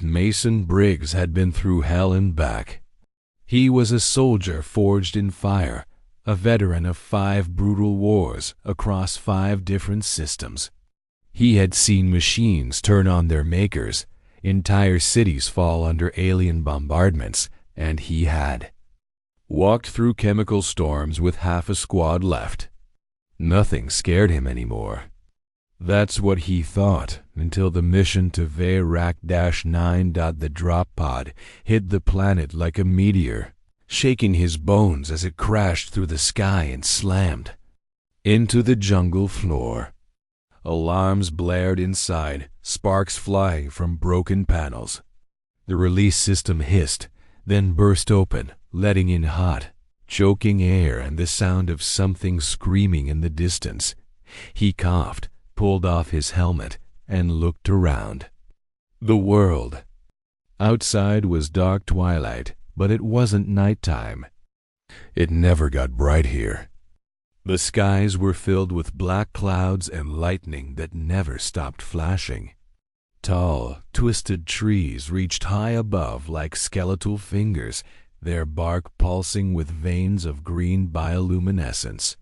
Mason Briggs had been through hell and back. He was a soldier forged in fire, a veteran of 5 brutal wars across 5 different systems. He had seen machines turn on their makers, entire cities fall under alien bombardments, and he had walked through chemical storms with half a squad left. Nothing scared him anymore. That's what he thought until the mission to Verac-9. The drop pod hit the planet like a meteor, shaking his bones as it crashed through the sky and slammed into the jungle floor. Alarms blared inside, sparks flying from broken panels. The release system hissed, then burst open, letting in hot, choking air and the sound of something screaming in the distance. He coughed, pulled off his helmet, and looked around. The world. Outside was dark twilight, but it wasn't nighttime. It never got bright here. The skies were filled with black clouds and lightning that never stopped flashing. Tall, twisted trees reached high above like skeletal fingers, their bark pulsing with veins of green bioluminescence.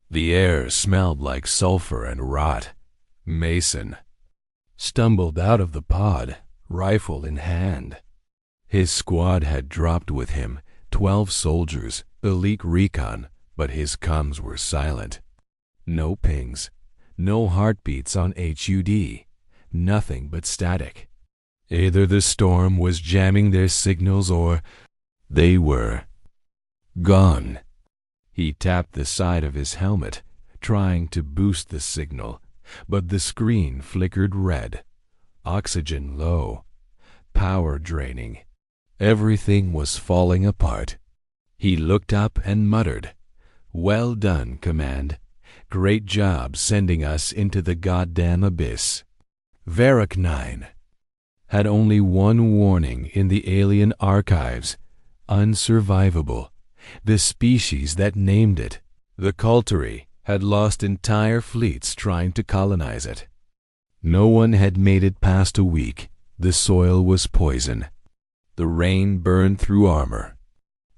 The air smelled like sulfur and rot. Mason stumbled out of the pod, rifle in hand. His squad had dropped with him, 12 soldiers, elite recon, but his comms were silent. No pings, no heartbeats on HUD, nothing but static. Either the storm was jamming their signals or they were gone. He tapped the side of his helmet, trying to boost the signal, but the screen flickered red. Oxygen low. Power draining. Everything was falling apart. He looked up and muttered, "Well done, Command. Great job sending us into the goddamn abyss." Verac-9 had only one warning in the alien archives: unsurvivable. The species that named it, the Culturi, had lost entire fleets trying to colonize it. No one had made it past a week. The soil was poison. The rain burned through armor.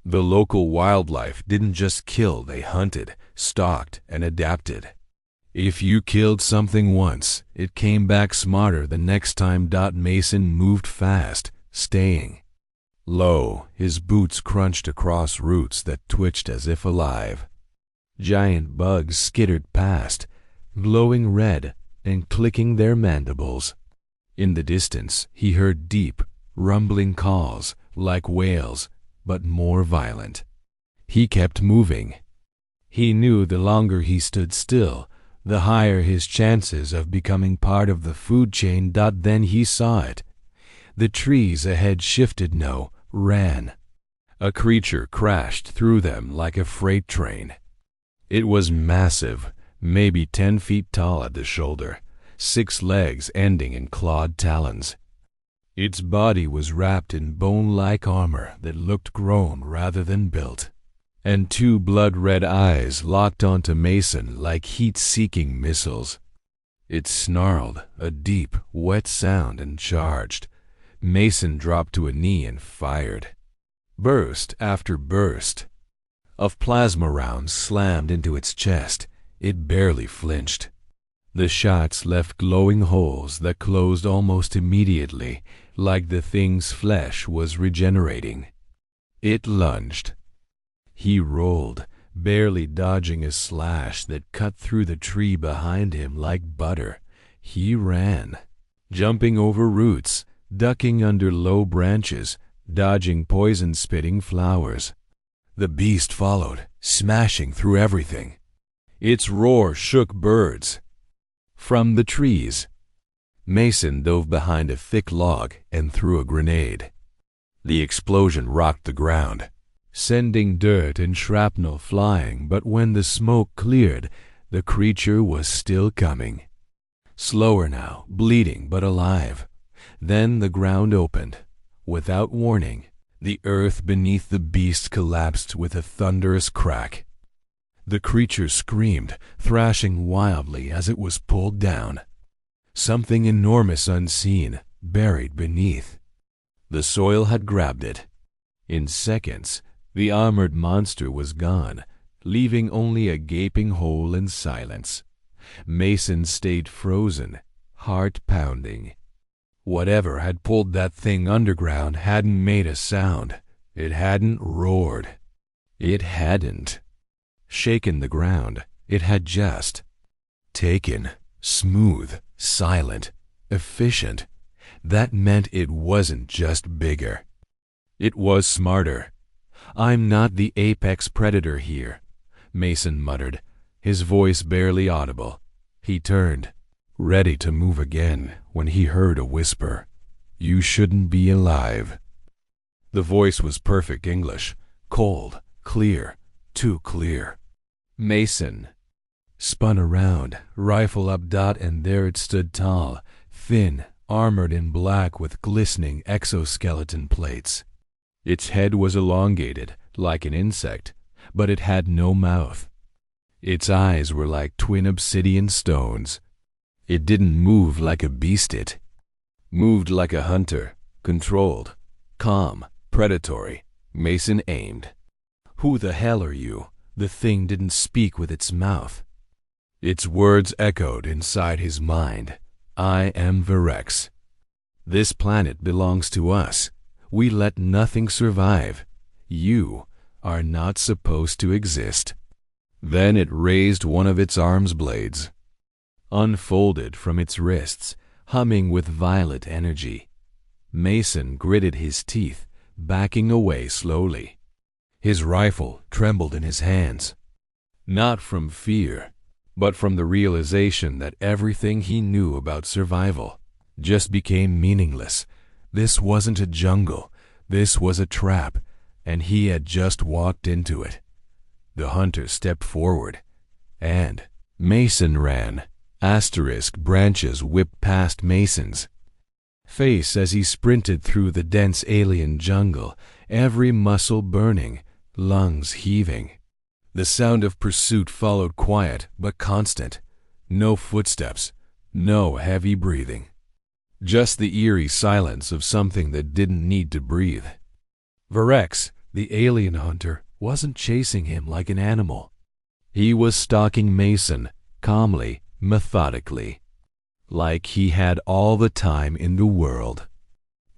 The local wildlife didn't just kill, they hunted, stalked, and adapted. If you killed something once, it came back smarter the next time. Mason moved fast, staying low. His boots crunched across roots that twitched as if alive. Giant bugs skittered past, glowing red and clicking their mandibles. In the distance, he heard deep, rumbling calls, like wails, but more violent. He kept moving. He knew the longer he stood still, the higher his chances of becoming part of the food chain. Then he saw it. The trees ahead shifted, ran. A creature crashed through them like a freight train. It was massive, maybe 10 feet tall at the shoulder, 6 legs ending in clawed talons. Its body was wrapped in bone-like armor that looked grown rather than built, and 2 blood-red eyes locked onto Mason like heat-seeking missiles. It snarled, a deep, wet sound, and charged. Mason dropped to a knee and fired. Burst after burst of plasma rounds slammed into its chest. It barely flinched. The shots left glowing holes that closed almost immediately, like the thing's flesh was regenerating. It lunged. He rolled, barely dodging a slash that cut through the tree behind him like butter. He ran, jumping over roots, ducking under low branches, dodging poison-spitting flowers. The beast followed, smashing through everything. Its roar shook birds from the trees. Mason dove behind a thick log and threw a grenade. The explosion rocked the ground, sending dirt and shrapnel flying, but when the smoke cleared, the creature was still coming. Slower now, bleeding but alive. Then the ground opened. Without warning, the earth beneath the beast collapsed with a thunderous crack. The creature screamed, thrashing wildly as it was pulled down. Something enormous unseen, buried beneath. The soil had grabbed it. In seconds, the armored monster was gone, leaving only a gaping hole in silence. Mason stayed frozen, heart pounding. Whatever had pulled that thing underground hadn't made a sound. It hadn't roared. It hadn't shaken the ground. It had just taken, smooth, silent, efficient. That meant it wasn't just bigger. It was smarter. "I'm not the apex predator here," Mason muttered, his voice barely audible. He turned, ready to move again, when he heard a whisper. "You shouldn't be alive." The voice was perfect English, cold, clear, too clear. Mason spun around, rifle up, and there it stood tall, thin, armored in black with glistening exoskeleton plates. Its head was elongated, like an insect, but it had no mouth. Its eyes were like twin obsidian stones. It didn't move like a beast, it moved like a hunter, controlled, calm, predatory. Mason aimed. "Who the hell are you?" The thing didn't speak with its mouth. Its words echoed inside his mind. "I am Virex. This planet belongs to us. We let nothing survive. You are not supposed to exist." Then it raised one of its arm's blades, unfolded from its wrists, humming with violet energy. Mason gritted his teeth, backing away slowly. His rifle trembled in his hands, not from fear, but from the realization that everything he knew about survival just became meaningless. This wasn't a jungle. This was a trap, and he had just walked into it. The hunter stepped forward, and Mason ran. Branches whipped past Mason's face as he sprinted through the dense alien jungle, every muscle burning, lungs heaving. The sound of pursuit followed, quiet but constant. No footsteps, no heavy breathing. Just the eerie silence of something that didn't need to breathe. Virex, the alien hunter, wasn't chasing him like an animal. He was stalking Mason, calmly, methodically, like he had all the time in the world.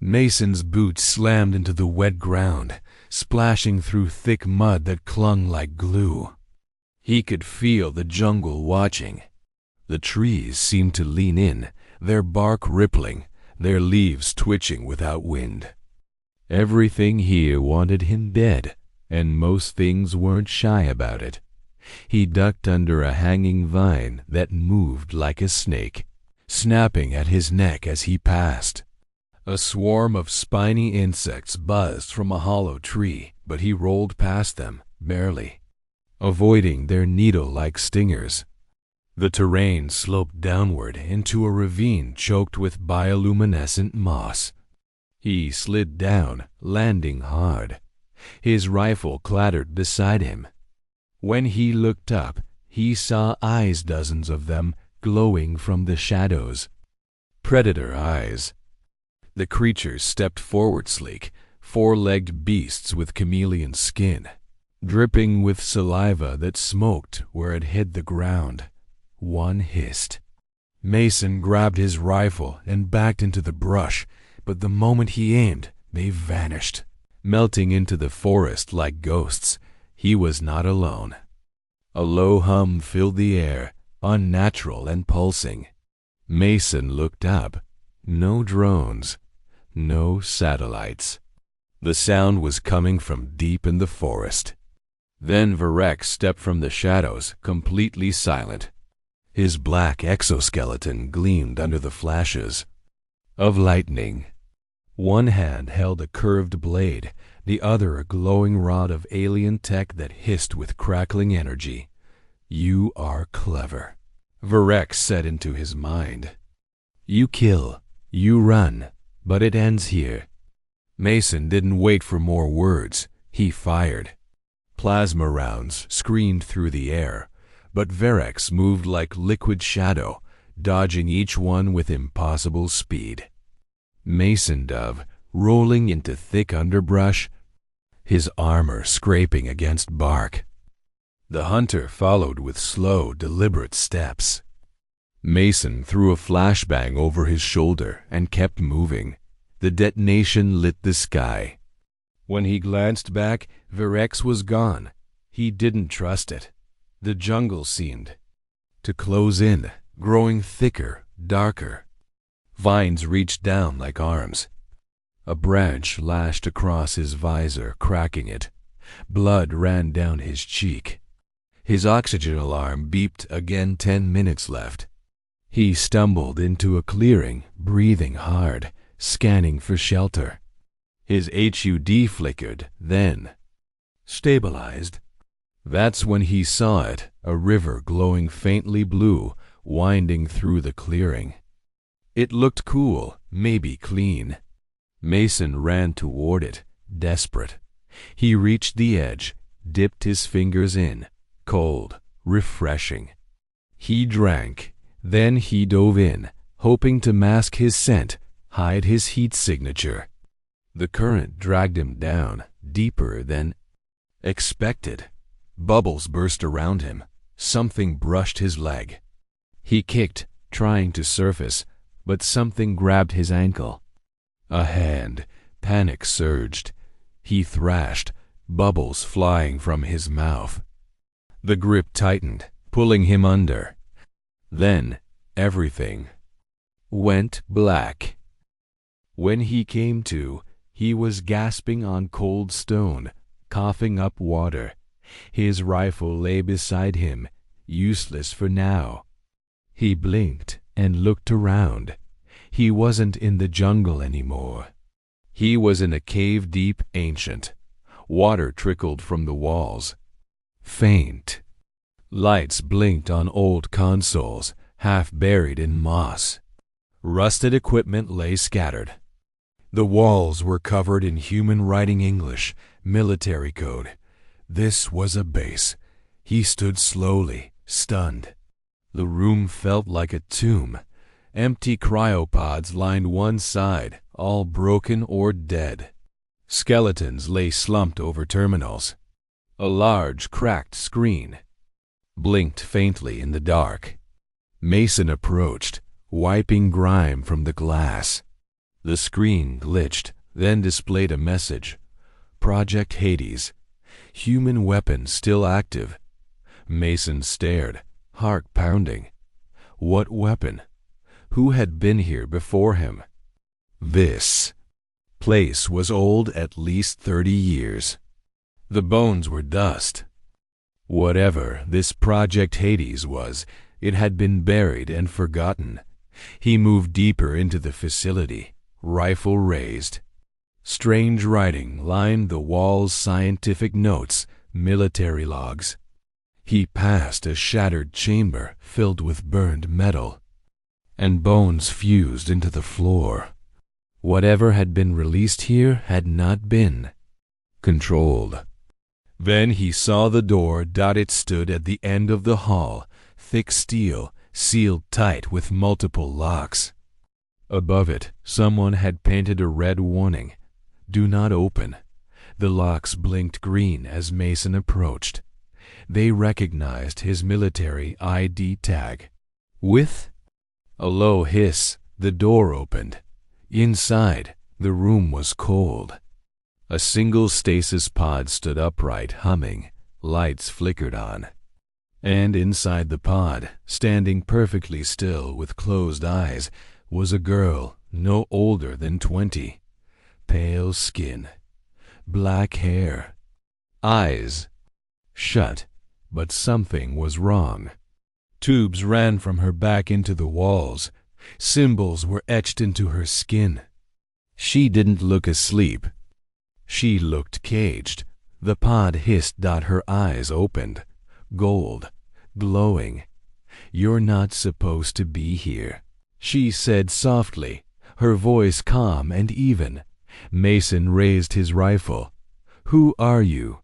Mason's boots slammed into the wet ground, splashing through thick mud that clung like glue. He could feel the jungle watching. The trees seemed to lean in, their bark rippling, their leaves twitching without wind. Everything here wanted him dead, and most things weren't shy about it. He ducked under a hanging vine that moved like a snake, snapping at his neck as he passed. A swarm of spiny insects buzzed from a hollow tree, but he rolled past them, barely, avoiding their needle-like stingers. The terrain sloped downward into a ravine choked with bioluminescent moss. He slid down, landing hard. His rifle clattered beside him. When he looked up, he saw eyes, dozens of them, glowing from the shadows. Predator eyes. The creatures stepped forward sleek, four-legged beasts with chameleon skin, dripping with saliva that smoked where it hit the ground. One hissed. Mason grabbed his rifle and backed into the brush, but the moment he aimed, they vanished, melting into the forest like ghosts. He was not alone. A low hum filled the air, unnatural and pulsing. Mason looked up. No drones, no satellites. The sound was coming from deep in the forest. Then Virex stepped from the shadows, completely silent. His black exoskeleton gleamed under the flashes of lightning. One hand held a curved blade, the other a glowing rod of alien tech that hissed with crackling energy. "You are clever," Virex said into his mind. "You kill, you run, but it ends here." Mason didn't wait for more words. He fired. Plasma rounds screamed through the air, but Virex moved like liquid shadow, dodging each one with impossible speed. Mason dove rolling into thick underbrush, his armor scraping against bark. The hunter followed with slow, deliberate steps. Mason threw a flashbang over his shoulder and kept moving. The detonation lit the sky. When he glanced back, Virex was gone. He didn't trust it. The jungle seemed to close in, growing thicker, darker. Vines reached down like arms. A branch lashed across his visor, cracking it. Blood ran down his cheek. His oxygen alarm beeped again. 10 minutes left. He stumbled into a clearing, breathing hard, scanning for shelter. His HUD flickered, then stabilized. That's when he saw it, a river glowing faintly blue, winding through the clearing. It looked cool, maybe clean. Mason ran toward it, desperate. He reached the edge, dipped his fingers in. Cold, refreshing. He drank, then he dove in, hoping to mask his scent, hide his heat signature. The current dragged him down, deeper than expected. Bubbles burst around him. Something brushed his leg. He kicked, trying to surface, but something grabbed his ankle. A hand. Panic surged. He thrashed, bubbles flying from his mouth. The grip tightened, pulling him under. Then everything went black. When he came to, he was gasping on cold stone, coughing up water. His rifle lay beside him, useless for now. He blinked and looked around. He wasn't in the jungle anymore. He was in a cave deep, ancient. Water trickled from the walls. Faint. Lights blinked on old consoles, half buried in moss. Rusted equipment lay scattered. The walls were covered in human writing English, military code. This was a base. He stood slowly, stunned. The room felt like a tomb. Empty cryopods lined one side, all broken or dead. Skeletons lay slumped over terminals. A large, cracked screen blinked faintly in the dark. Mason approached, wiping grime from the glass. The screen glitched, then displayed a message. Project Hades. Human weapon still active. Mason stared, heart pounding. What weapon? Who had been here before him? This place was old, at least 30 years. The bones were dust. Whatever this Project Hades was, it had been buried and forgotten. He moved deeper into the facility, rifle raised. Strange writing lined the walls, scientific notes, military logs. He passed a shattered chamber filled with burned metal, and bones fused into the floor. Whatever had been released here had not been controlled. Then he saw the door. It stood at the end of the hall, thick steel, sealed tight with multiple locks. Above it, someone had painted a red warning. Do not open. The locks blinked green as Mason approached. They recognized his military ID tag. With a low hiss, the door opened. Inside, the room was cold. A single stasis pod stood upright, humming. Lights flickered on. And inside the pod, standing perfectly still with closed eyes, was a girl no older than 20. Pale skin, black hair, eyes shut, but something was wrong. Tubes ran from her back into the walls. Symbols were etched into her skin. She didn't look asleep. She looked caged. The pod hissed. Her eyes opened. Gold, glowing. You're not supposed to be here, she said softly, her voice calm and even. Mason raised his rifle. Who are you?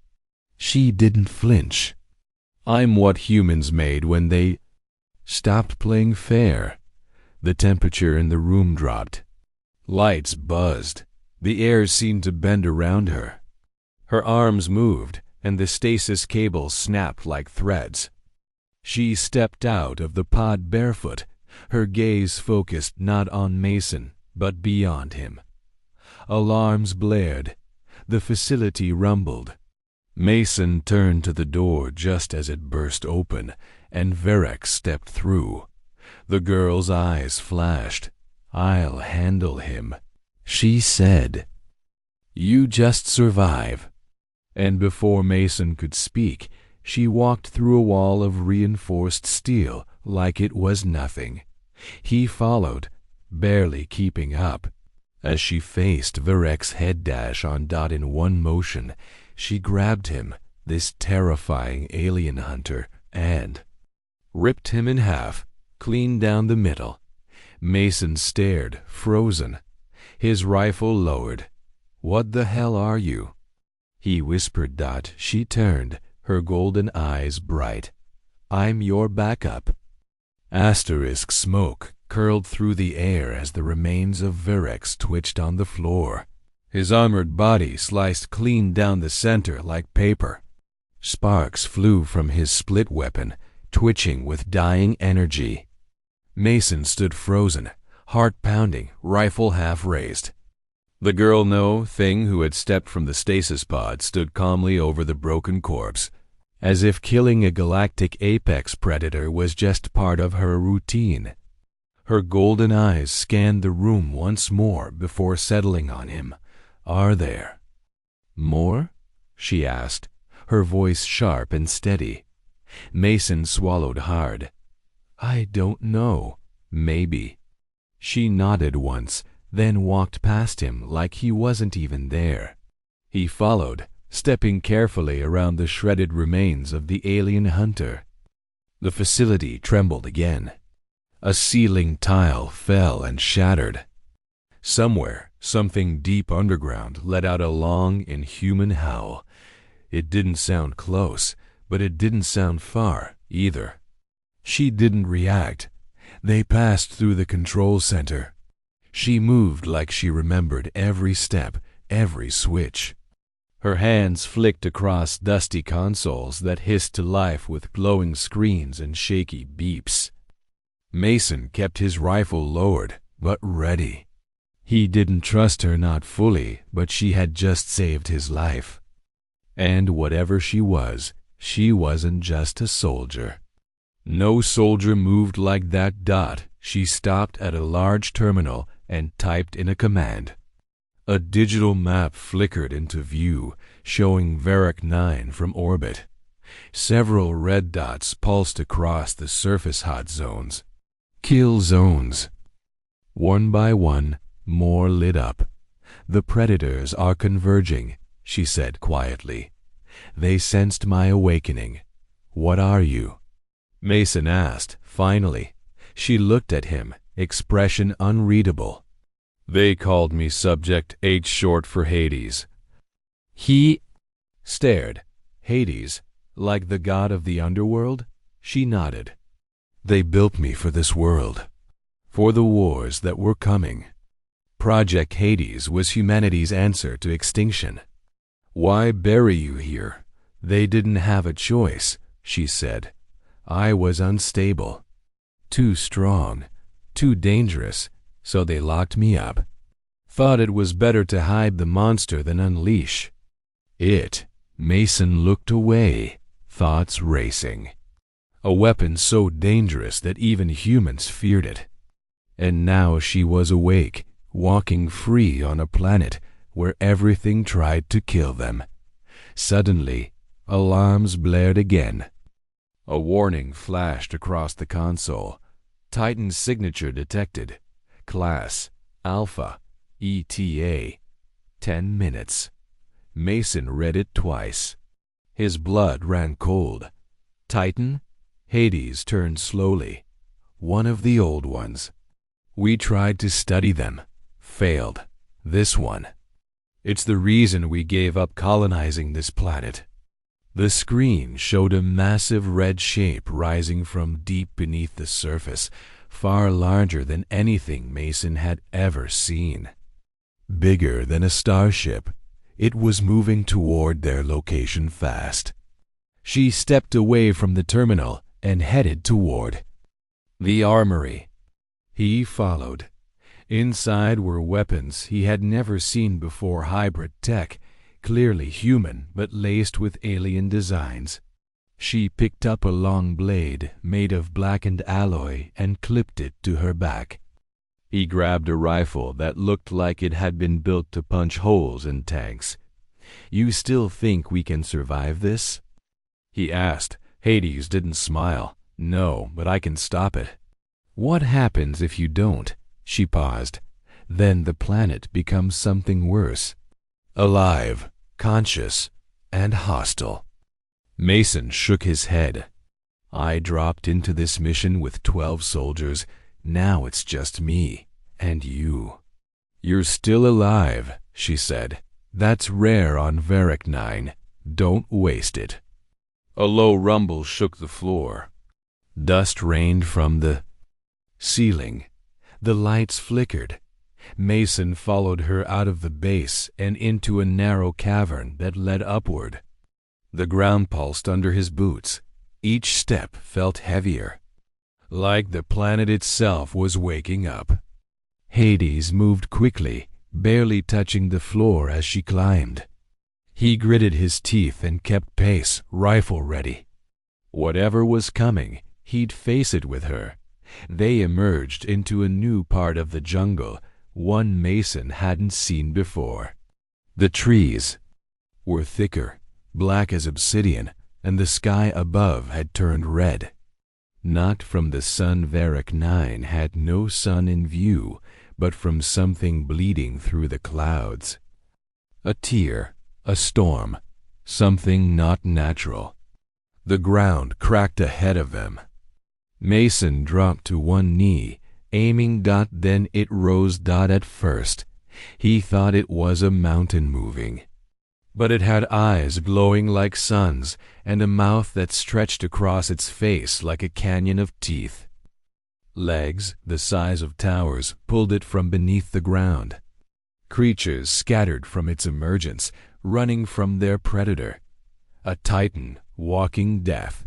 She didn't flinch. I'm what humans made when they stopped playing fair. The temperature in the room dropped. Lights buzzed. The air seemed to bend around her. Her arms moved, and the stasis cables snapped like threads. She stepped out of the pod barefoot, her gaze focused not on Mason, but beyond him. Alarms blared. The facility rumbled. Mason turned to the door just as it burst open, and Varek stepped through. The girl's eyes flashed. "I'll handle him," she said. "You just survive." And before Mason could speak, she walked through a wall of reinforced steel like it was nothing. He followed, barely keeping up. As she faced Varek's head dash on Dot in one motion, she grabbed him, this terrifying alien hunter, and ripped him in half, clean down the middle. Mason stared, frozen, his rifle lowered. "What the hell are you?" he whispered. Dot. She turned, her golden eyes bright. "I'm your backup." Asterisk smoke curled through the air as the remains of Virex twitched on the floor. His armored body sliced clean down the center like paper. Sparks flew from his split weapon, twitching with dying energy. Mason stood frozen, heart pounding, rifle half raised. The girl who had stepped from the stasis pod stood calmly over the broken corpse, as if killing a galactic apex predator was just part of her routine. Her golden eyes scanned the room once more before settling on him. "Are there more?" she asked, her voice sharp and steady. Mason swallowed hard. "I don't know. Maybe." She nodded once, then walked past him like he wasn't even there. He followed, stepping carefully around the shredded remains of the alien hunter. The facility trembled again. A ceiling tile fell and shattered. Somewhere, something deep underground let out a long, inhuman howl. It didn't sound close, but it didn't sound far either. She didn't react. They passed through the control center. She moved like she remembered every step, every switch. Her hands flicked across dusty consoles that hissed to life with glowing screens and shaky beeps. Mason kept his rifle lowered, but ready. He didn't trust her, not fully, but she had just saved his life. And whatever she wasn't just a soldier. No soldier moved like that. Dot. She stopped at a large terminal and typed in a command. A digital map flickered into view, showing Varrock 9 from orbit. Several red dots pulsed across the surface hot zones. Kill zones. One by one, more lit up. "The predators are converging," she said quietly. "They sensed my awakening. What are you?" Mason asked, finally. She looked at him, expression unreadable. "They called me Subject H, short for Hades." He stared. "Hades, like the god of the underworld?" She nodded. "They built me for this world, for the wars that were coming. Project Hades was humanity's answer to extinction. Why bury you here? They didn't have a choice," she said. "I was unstable, too strong, too dangerous, so they locked me up. Thought it was better to hide the monster than unleash it." Mason looked away, thoughts racing. A weapon so dangerous that even humans feared it. And now she was awake, walking free on a planet where everything tried to kill them. Suddenly, alarms blared again. A warning flashed across the console. Titan's signature detected. Class Alpha ETA. 10 minutes. Mason read it twice. His blood ran cold. Titan? Hades turned slowly. One of the old ones. We tried to study them. Failed. This one. It's the reason we gave up colonizing this planet. The screen showed a massive red shape rising from deep beneath the surface, far larger than anything Mason had ever seen. bigger than a starship. It was moving toward their location fast. She stepped away from the terminal and headed toward the armory. He followed. Inside were weapons he had never seen before, hybrid tech, clearly human but laced with alien designs. She picked up a long blade made of blackened alloy and clipped it to her back. He grabbed a rifle that looked like it had been built to punch holes in tanks. "You still think we can survive this?" he asked. Hades didn't smile. "No, but I can stop it." "What happens if you don't?" She paused. "Then the planet becomes something worse. Alive, conscious, and hostile." Mason shook his head. "I dropped into this mission with 12 soldiers. Now it's just me and you." "You're still alive," she said. "That's rare on Varric 9. Don't waste it." A low rumble shook the floor. Dust rained from the ceiling. The lights flickered. Mason followed her out of the base and into a narrow cavern that led upward. The ground pulsed under his boots. Each step felt heavier, like the planet itself was waking up. Hades moved quickly, barely touching the floor as she climbed. He gritted his teeth and kept pace, rifle ready. Whatever was coming, he'd face it with her. They emerged into a new part of the jungle, one Mason hadn't seen before. The trees were thicker, black as obsidian, and the sky above had turned red. Not from the sun. Varric 9 had no sun in view, but from something bleeding through the clouds. A tear, a storm, something not natural. The ground cracked ahead of them. Mason dropped to one knee, aiming. Then it rose. At first, he thought it was a mountain moving. But it had eyes glowing like suns and a mouth that stretched across its face like a canyon of teeth. Legs, the size of towers, pulled it from beneath the ground. Creatures scattered from its emergence, running from their predator. A titan walking death.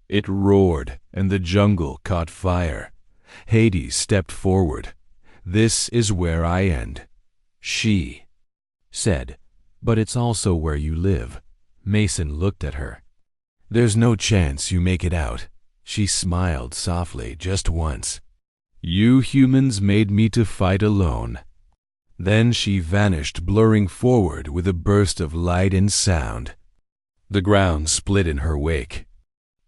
It roared, and the jungle caught fire. Hades stepped forward. "This is where I end," she said. "But it's also where you live." Mason looked at her. "There's no chance you make it out." She smiled softly just once. "You humans made me to fight alone." Then she vanished, blurring forward with a burst of light and sound. The ground split in her wake.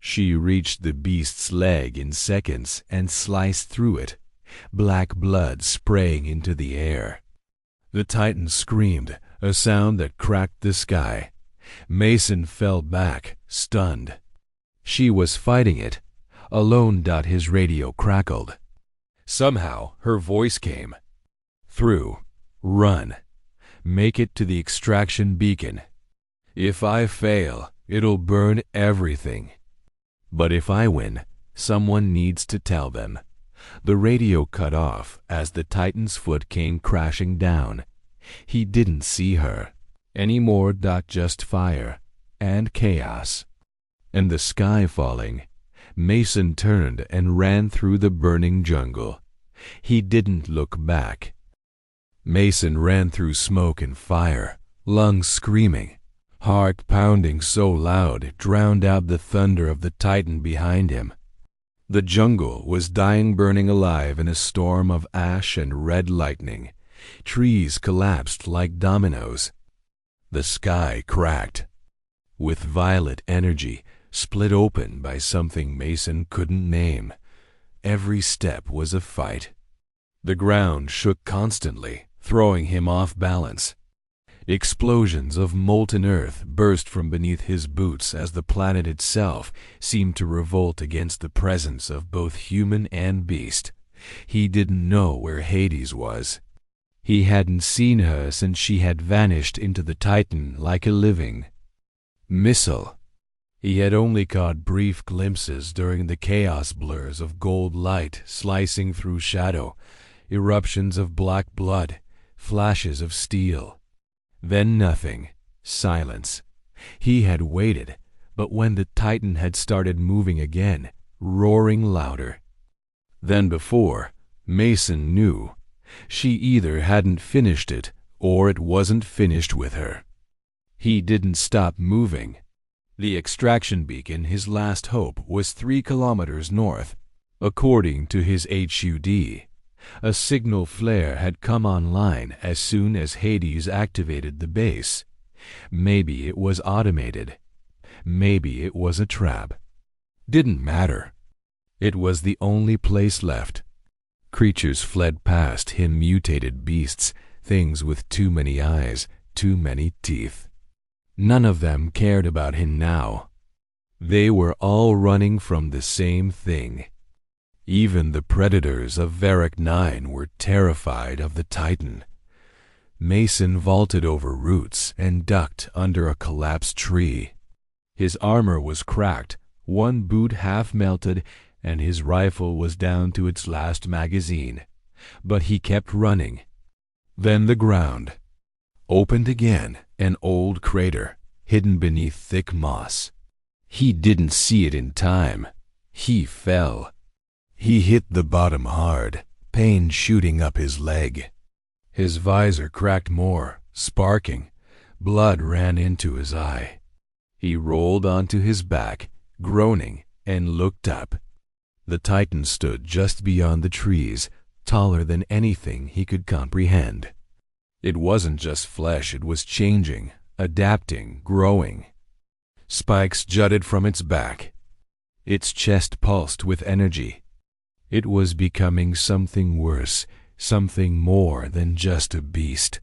She reached the beast's leg in seconds and sliced through it, black blood spraying into the air. The titan screamed, a sound that cracked the sky. Mason fell back, stunned. She was fighting it, alone. His radio crackled. Somehow her voice came through. "Run. Make it to the extraction beacon. If I fail, it'll burn everything. But if I win, someone needs to tell them." The radio cut off as the titan's foot came crashing down. He didn't see her anymore. Just fire and chaos and the sky falling. Mason turned and ran through the burning jungle. He didn't look back. Mason ran through smoke and fire, lungs screaming, heart pounding so loud it drowned out the thunder of the titan behind him. The jungle was dying, burning alive in a storm of ash and red lightning. Trees collapsed like dominoes. The sky cracked with violet energy, split open by something Mason couldn't name. Every step was a fight. The ground shook constantly, throwing him off balance. Explosions of molten earth burst from beneath his boots as the planet itself seemed to revolt against the presence of both human and beast. He didn't know where Hades was. He hadn't seen her since she had vanished into the Titan like a living missile. He had only caught brief glimpses during the chaos blurs of gold light slicing through shadow, eruptions of black blood, flashes of steel. Then nothing. Silence. He had waited, but when the Titan had started moving again, roaring louder than before, Mason knew. She either hadn't finished it, or it wasn't finished with her. He didn't stop moving. The extraction beacon, his last hope, was 3 kilometers north. According to his HUD, a signal flare had come online as soon as Hades activated the base. Maybe it was automated. Maybe it was a trap. Didn't matter. It was the only place left. Creatures fled past him, mutated beasts, things with too many eyes, too many teeth. None of them cared about him now. They were all running from the same thing. Even the predators of Varrock 9 were terrified of the Titan. Mason vaulted over roots and ducked under a collapsed tree. His armor was cracked, one boot half melted, and his rifle was down to its last magazine. But he kept running. Then the ground opened again, an old crater, hidden beneath thick moss. He didn't see it in time. He fell. He hit the bottom hard, pain shooting up his leg. His visor cracked more, sparking. Blood ran into his eye. He rolled onto his back, groaning, and looked up. The Titan stood just beyond the trees, taller than anything he could comprehend. It wasn't just flesh, it was changing, adapting, growing. Spikes jutted from its back. Its chest pulsed with energy. It was becoming something worse, something more than just a beast.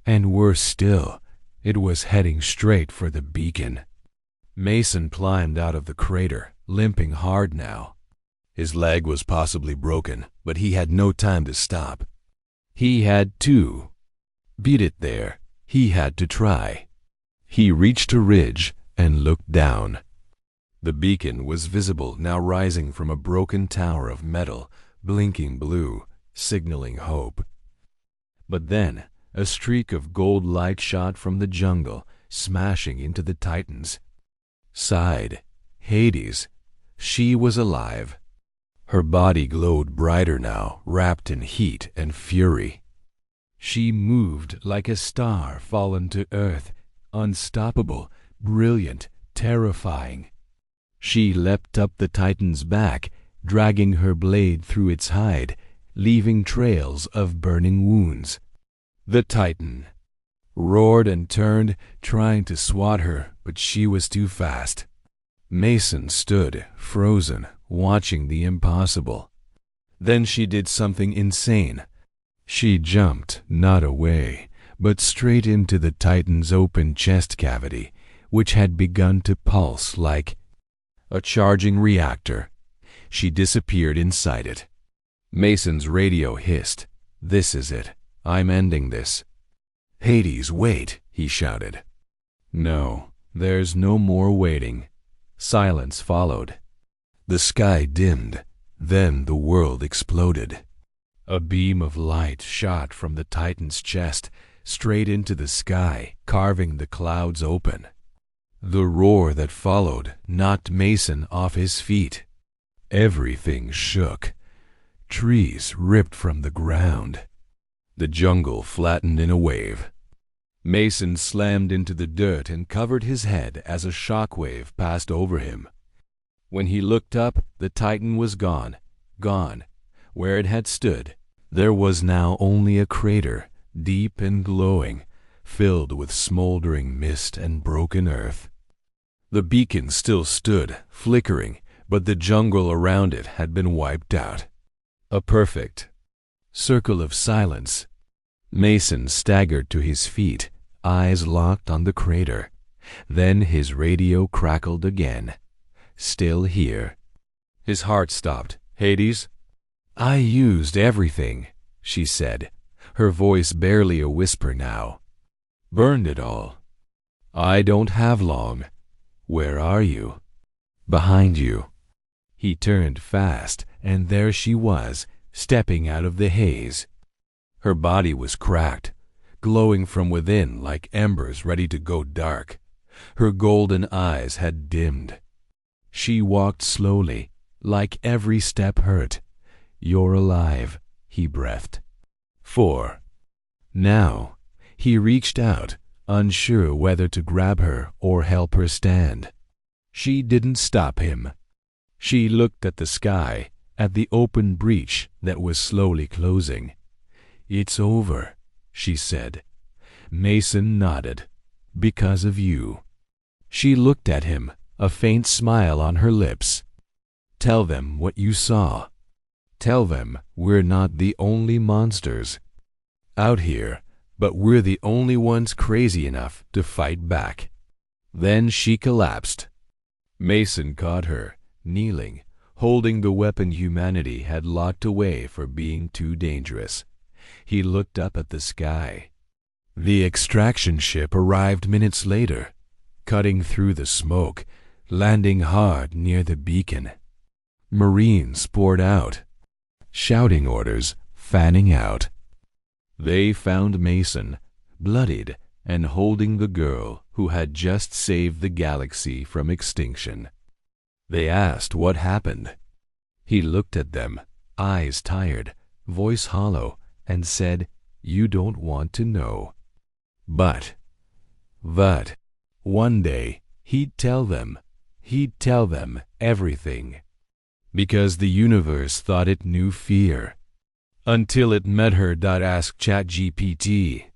And worse still, it was heading straight for the beacon. Mason climbed out of the crater, limping hard now. His leg was possibly broken, but he had no time to stop. He had to beat it there. He had to try. He reached a ridge and looked down. The beacon was visible, now rising from a broken tower of metal, blinking blue, signaling hope. But then a streak of gold light shot from the jungle, smashing into the Titans side. Hades. She was alive. Her body glowed brighter now, wrapped in heat and fury. She moved like a star fallen to earth, unstoppable, brilliant, terrifying. She leapt up the Titan's back, dragging her blade through its hide, leaving trails of burning wounds. The Titan roared and turned, trying to swat her, but she was too fast. Mason stood, frozen, watching the impossible. Then she did something insane. She jumped, not away, but straight into the Titan's open chest cavity, which had begun to pulse like a charging reactor. She disappeared inside it. Mason's radio hissed. "This is it. I'm ending this." "Hades, wait," he shouted. No, there's no more waiting. Silence followed. The sky dimmed. Then the world exploded. A beam of light shot from the Titan's chest straight into the sky, carving the clouds open. The roar that followed knocked Mason off his feet. Everything shook. Trees ripped from the ground. The jungle flattened in a wave. Mason slammed into the dirt and covered his head as a shockwave passed over him. When he looked up, the Titan was gone. Gone. Where it had stood, there was now only a crater, deep and glowing, filled with smoldering mist and broken earth. The beacon still stood, flickering, but the jungle around it had been wiped out. A perfect circle of silence. Mason staggered to his feet, eyes locked on the crater. Then his radio crackled again. Still here. His heart stopped. "Hades?" "I used everything," she said, her voice barely a whisper now. "Burned it all." "I don't have long. Where are you?" "Behind you." He turned fast, and there she was, stepping out of the haze. Her body was cracked, glowing from within like embers ready to go dark. Her golden eyes had dimmed. She walked slowly, like every step hurt. "You're alive," he breathed. 4. Now, he reached out, unsure whether to grab her or help her stand. She didn't stop him. She looked at the sky, at the open breach that was slowly closing. "It's over," she said. Mason nodded. "Because of you." She looked at him, a faint smile on her lips. "Tell them what you saw. Tell them we're not the only monsters out here, but we're the only ones crazy enough to fight back." Then she collapsed. Mason caught her, kneeling, holding the weapon humanity had locked away for being too dangerous. He looked up at the sky. The extraction ship arrived minutes later, cutting through the smoke, landing hard near the beacon. Marines poured out, shouting orders, fanning out. They found Mason, bloodied and holding the girl who had just saved the galaxy from extinction. They asked what happened. He looked at them, eyes tired, voice hollow, and said, "You don't want to know." But one day he'd tell them everything. Because the universe thought it knew fear. Until it met her. Ask ChatGPT.